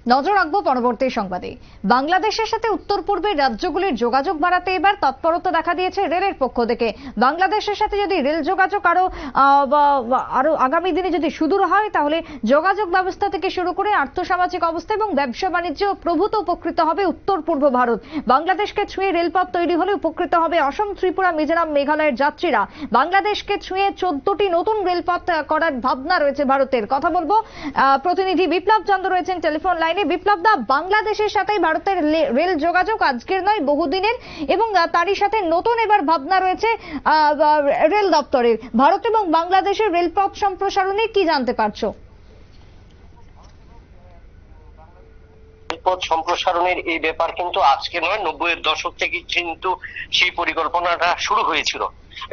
নজর রাখবো পরবর্তী সংবাদে। বাংলাদেশের সাথে উত্তর পূর্বের রাজ্যগুলির যোগাযোগ বাড়াতে এবার তৎপরতা দেখা দিয়েছে রেলের পক্ষ থেকে। বাংলাদেশের সাথে যদি রেল যোগাযোগ আরো আগামী দিনে যদি সুদূর হয়, তাহলে যোগাযোগ ব্যবস্থা থেকে শুরু করে আর্থসামাজিক অবস্থা এবং ব্যবসা বাণিজ্য প্রভূত উপকৃত হবে উত্তর পূর্ব ভারত। বাংলাদেশকে ছুঁয়ে রেলপথ তৈরি হলে উপকৃত হবে অসম, ত্রিপুরা, মিজোরাম, মেঘালয়ের যাত্রীরা। বাংলাদেশকে ছুঁয়ে 14টি নতুন রেলপথ করার ভাবনা রয়েছে ভারতের। কথা বলবো প্রতিনিধি বিপ্লব চন্দ্র রয়েছেন টেলিফোন লাইনে। বিপ্লব দা, বাংলাদেশের সাথে ভারতের রেল যোগাযোগ আজকের নয় বহুদিনের, এবং তারই সাথে নতুন এবার ভাবনা রয়েছে রেল দপ্তরের। ভারত এবং বাংলাদেশের রেলপথ সম্প্রসারণে কি জানতে পারছো? রেলপথ সম্প্রসারণের এই ব্যাপার কিন্তু আজকে নয়, 90-এর দশক থেকে কিন্তু সেই পরিকল্পনাটা শুরু হয়েছিল,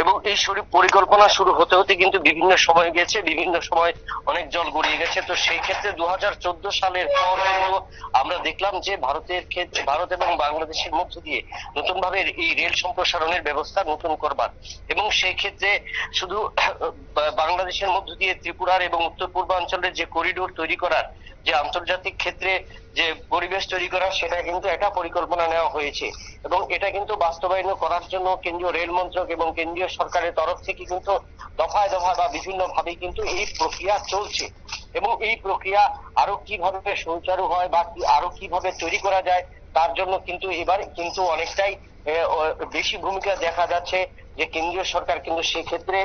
এবং এই পরিকল্পনা শুরু হতে হতে কিন্তু বিভিন্ন সময় গেছে, বিভিন্ন সময় অনেক জল গড়িয়ে গেছে। তো সেই ক্ষেত্রে 2014 সালের পর আমরা দেখলাম যে ভারত এবং বাংলাদেশের মধ্য দিয়ে নতুন ভাবে এই রেল সম্প্রসারণের ব্যবস্থা নতুন করবার, এবং সেই ক্ষেত্রে শুধু বাংলাদেশের মধ্য দিয়ে ত্রিপুরার এবং উত্তর পূর্বাঞ্চলের যে করিডোর তৈরি করার, যে আন্তর্জাতিক ক্ষেত্রে যে পরিবেশ তৈরি করা, সেটা কিন্তু একটা পরিকল্পনা নেওয়া হয়েছে, এবং এটা কিন্তু বাস্তবায়ন করার জন্য কেন্দ্রীয় রেল মন্ত্রক এবং কেন্দ্রীয় সরকারের তরফ থেকে কিন্তু দফায় দফায় বা বিভিন্ন ভাবে কিন্তু এই প্রক্রিয়া চলছে। এবং এই প্রক্রিয়া আরো কিভাবে সুচারু হয় বা আরো কিভাবে তৈরি করা যায়, তার জন্য কিন্তু এবার কিন্তু অনেকটাই বেশি ভূমিকা দেখা যাচ্ছে যে কেন্দ্রীয় সরকার কিন্তু সেক্ষেত্রে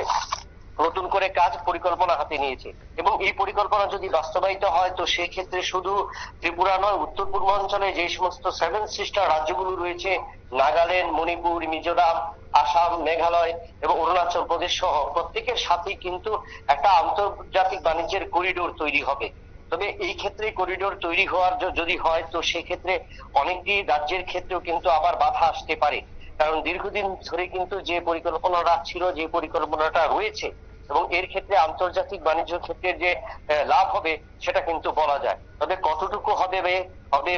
নতুন করে কাজ পরিকল্পনা হাতে নিয়েছে। এবং এই পরিকল্পনা যদি বাস্তবায়িত হয়, তো সেই ক্ষেত্রে শুধু ত্রিপুরা নয়, উত্তর পূর্বাঞ্চলে যে সমস্ত 7 সিস্টার রাজ্যগুলো রয়েছে, নাগাল্যান্ড, মণিপুর, মিজোরাম, আসাম, মেঘালয় এবং অরুণাচল প্রদেশ সহ প্রত্যেকের সাথেই কিন্তু একটা আন্তর্জাতিক বাণিজ্যের করিডোর তৈরি হবে। তবে এই ক্ষেত্রে করিডোর তৈরি হওয়ার যদি হয়, তো সেক্ষেত্রে অনেকটি রাজ্যের ক্ষেত্রেও কিন্তু আবার বাধা আসতে পারে, কারণ দীর্ঘদিন ধরে কিন্তু যে পরিকল্পনাটা ছিল, যে পরিকল্পনাটা রয়েছে, এবং এর ক্ষেত্রে আন্তর্জাতিক বাণিজ্য ক্ষেত্রে যে লাভ হবে সেটা কিন্তু বলা যায়। তবে কতটুকু হবে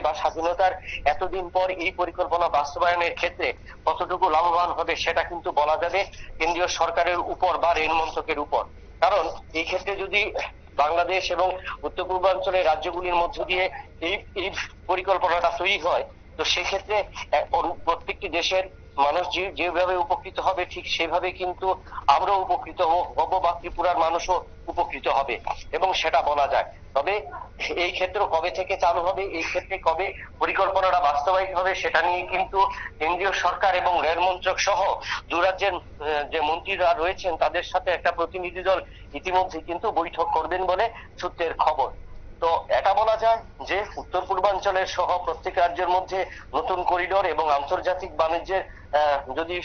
বা স্বাধীনতার এতদিন পর এই পরিকল্পনা বাস্তবায়নের ক্ষেত্রে কতটুকু লাভবান হবে, সেটা কিন্তু বলা যাবে কেন্দ্রীয় সরকারের উপর বা রেল মন্ত্রকের উপর। কারণ এই ক্ষেত্রে যদি বাংলাদেশ এবং উত্তর পূর্বাঞ্চলের রাজ্যগুলির মধ্য দিয়ে এই পরিকল্পনাটা তৈরি হয়, তো সেক্ষেত্রে প্রত্যেকটি দেশের মানুষ যেভাবে উপকৃত হবে, ঠিক সেভাবে কিন্তু আমরাও উপকৃত হব বা ত্রিপুরার মানুষও উপকৃত হবে, এবং সেটা বলা যায়। তবে এই ক্ষেত্র কবে থেকে চালু হবে, এই ক্ষেত্রে কবে পরিকল্পনাটা বাস্তবায়িত হবে, সেটা নিয়ে কিন্তু কেন্দ্রীয় সরকার এবং রেল মন্ত্রক সহ দু রাজ্যের যে মন্ত্রীরা রয়েছেন, তাদের সাথে একটা প্রতিনিধি দল ইতিমধ্যে কিন্তু বৈঠক করবেন বলে সূত্রের খবর। তো এটা বলা যায় যে উত্তর পূর্বাঞ্চলের সহ প্রত্যেক রাজ্যের মধ্যে নতুন করিডোর এবং আন্তর্জাতিক বাণিজ্যের যদি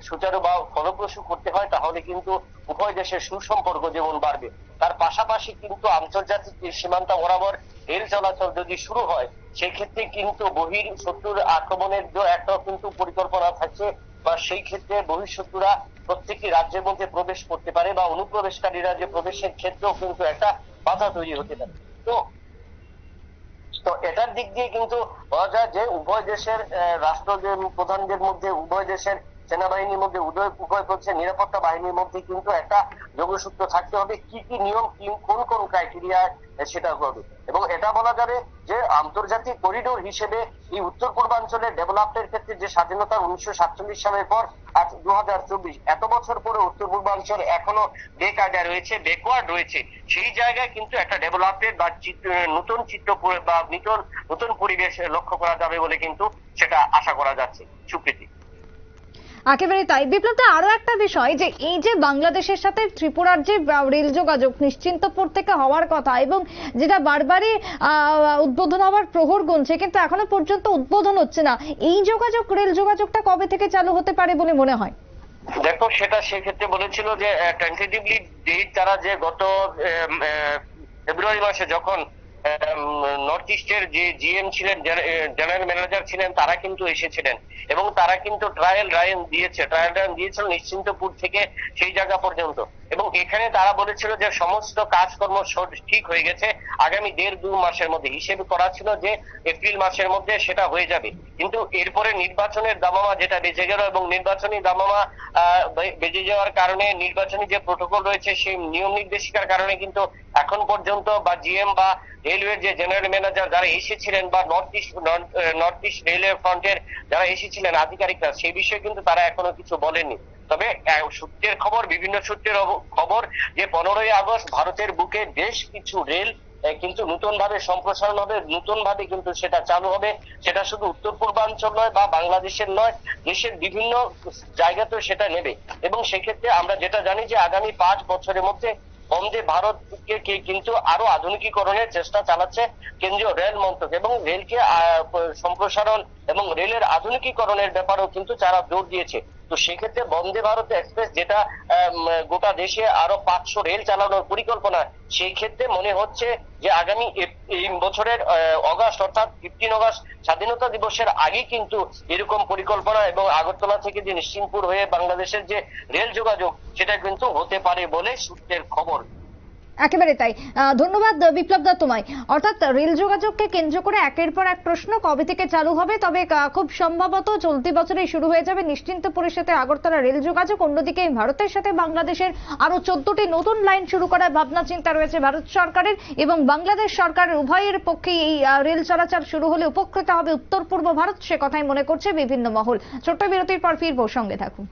সুচারু বা ফলপ্রসূ করতে হয়, তাহলে কিন্তু উভয় দেশের সুসম্পর্ক যেমন বাড়বে, তার পাশাপাশি কিন্তু আন্তর্জাতিক সীমান্ত বরাবর রেল চলাচল যদি শুরু হয়, সেক্ষেত্রে কিন্তু বহির শত্রুর আক্রমণের একটা কিন্তু পরিকল্পনা থাকছে, বা সেই ক্ষেত্রে বহিঃশত্রুরা প্রত্যেকটি রাজ্যের মধ্যে প্রবেশ করতে পারে, বা অনুপ্রবেশকারীরা যে প্রবেশের ক্ষেত্রেও কিন্তু একটা বাধা তৈরি হতে পারে। তো এটার দিক দিয়ে কিন্তু বলা যায় যে উভয় দেশের রাষ্ট্র প্রধানদের মধ্যে, উভয় দেশের সেনাবাহিনীর মধ্যে, উভয় পক্ষের নিরাপত্তা বাহিনীর মধ্যে কিন্তু একটা যোগসূত্র থাকতে হবে, কি কি নিয়ম, কোন কোন ক্রাইটেরিয়া সেটা হবে। এবং এটা বলা যাবে যে আন্তর্জাতিক করিডোর হিসেবে এই উত্তর পূর্বাঞ্চলের ডেভেলপমেন্টের ক্ষেত্রে যে স্বাধীনতা 1947 সালের পর আজ 2024, এত বছর পরে উত্তর পূর্বাঞ্চল এখনো ব্যাকওয়ার্ড রয়েছে, সেই জায়গায় কিন্তু একটা ডেভেলপমেন্ট বা নতুন চিত্র বা নতুন পরিবেশ লক্ষ্য করা যাবে বলে কিন্তু সেটা আশা করা যাচ্ছে। সুপ্রীতি, একেবারে তাই। বিপ্লব দা, আরো একটা বিষয়, যে এই যে বাংলাদেশের সাথে ত্রিপুরার যে রেল যোগাযোগ নিশ্চিন্তপুর থেকে হওয়ার কথা, এবং যেটা বারবারই উদ্বোধন হওয়ার প্রহর গুনছে, কিন্তু এখনো পর্যন্ত উদ্বোধন হচ্ছে না, এই রেল যোগাযোগটা কবে থেকে চালু হতে পারে বলে মনে হয়? দেখো, সেটা সেক্ষেত্রে বলেছিল যে টেন্টেটিভলি ডেট তারা যে গত ফেব্রুয়ারি মাসে যখন নর্থ ইস্টের যে জিএম ছিলেন, জেনারেল ম্যানেজার ছিলেন, তারা কিন্তু এসেছিলেন, এবং তারা কিন্তু ট্রায়াল রান দিয়েছিল নিশ্চিন্তপুর থেকে সেই জায়গা পর্যন্ত। এবং এখানে তারা বলেছিল যে সমস্ত কাজকর্ম ঠিক হয়ে গেছে, আগামী 1.5-2 মাসের মধ্যে হিসেবে করা ছিল যে এপ্রিল মাসের মধ্যে সেটা হয়ে যাবে। কিন্তু এরপরে নির্বাচনের দামামা যেটা বেজে গেল, এবং নির্বাচনী দামামা বেজে যাওয়ার কারণে নির্বাচনী যে প্রোটোকল রয়েছে, সেই নিয়ম নির্দেশিকার কারণে কিন্তু এখন পর্যন্ত বা জিএম বা রেলওয়ের যে জেনারেল ম্যানেজার যারা এসেছিলেন বা নর্থ ইস্ট রেলওয়ে ফ্রন্টের যারা এসেছিলেন আধিকারিকরা, সেই বিষয়ে কিন্তু তারা এখনো কিছু বলেনি। তবে সূত্রের খবর, বিভিন্ন সূত্রের খবর যে 15ই আগস্ট ভারতের বুকে বেশ কিছু রেল কিন্তু নতুন ভাবে সম্প্রসারণ হবে, নতুন ভাবে কিন্তু সেটা চালু হবে। সেটা শুধু উত্তর পূর্বাঞ্চল নয় বা বাংলাদেশের নয়, দেশের বিভিন্ন জায়গাতেও সেটা নেবে। এবং সেক্ষেত্রে আমরা যেটা জানি যে আগামী 5 বছরের মধ্যে বন্দে ভারতকে কিন্তু আরো আধুনিকীকরণের চেষ্টা চালাচ্ছে কেন্দ্রীয় রেল মন্ত্রক, এবং রেলকে সম্প্রসারণ এবং রেলের আধুনিকীকরণের ব্যাপারেও কিন্তু তারা জোর দিয়েছে। তো সেক্ষেত্রে বন্দে ভারত এক্সপ্রেস যেটা গোটা দেশে আরো 500 রেল চালানোর পরিকল্পনা, সেই ক্ষেত্রে মনে হচ্ছে যে আগামী এই বছরের অগাস্ট অর্থাৎ 15 আগস্ট স্বাধীনতা দিবসের আগে কিন্তু এরকম পরিকল্পনা এবং আগরতলা থেকে যে নিশ্চিন্তপুর হয়ে বাংলাদেশের যে রেল যোগাযোগ সেটা কিন্তু হতে পারে বলে সূত্রের খবর। একেবারে তাই। ধন্যবাদ বিপ্লব দা তোমায়। অর্থাৎ রেল যোগাযোগকে কেন্দ্র করে একের পর এক প্রশ্ন কবে থেকে চালু হবে, তবে খুব সম্ভবত চলতি বছরেই শুরু হয়ে যাবে নিশ্চিন্তপুরের সাথে আগরতলা রেল যোগাযোগ। অন্যদিকে ভারতের সাথে বাংলাদেশের আরো 14টি নতুন লাইন শুরু করার ভাবনা চিন্তা রয়েছে ভারত সরকারের, এবং বাংলাদেশ সরকারের উভয়ের পক্ষেই এই রেল চলাচল শুরু হলে উপকৃত হবে উত্তর পূর্ব ভারত, সে কথাই মনে করছে বিভিন্ন মহল। ছোট্ট বিরতির পর ফিরবো, সঙ্গে থাকুন।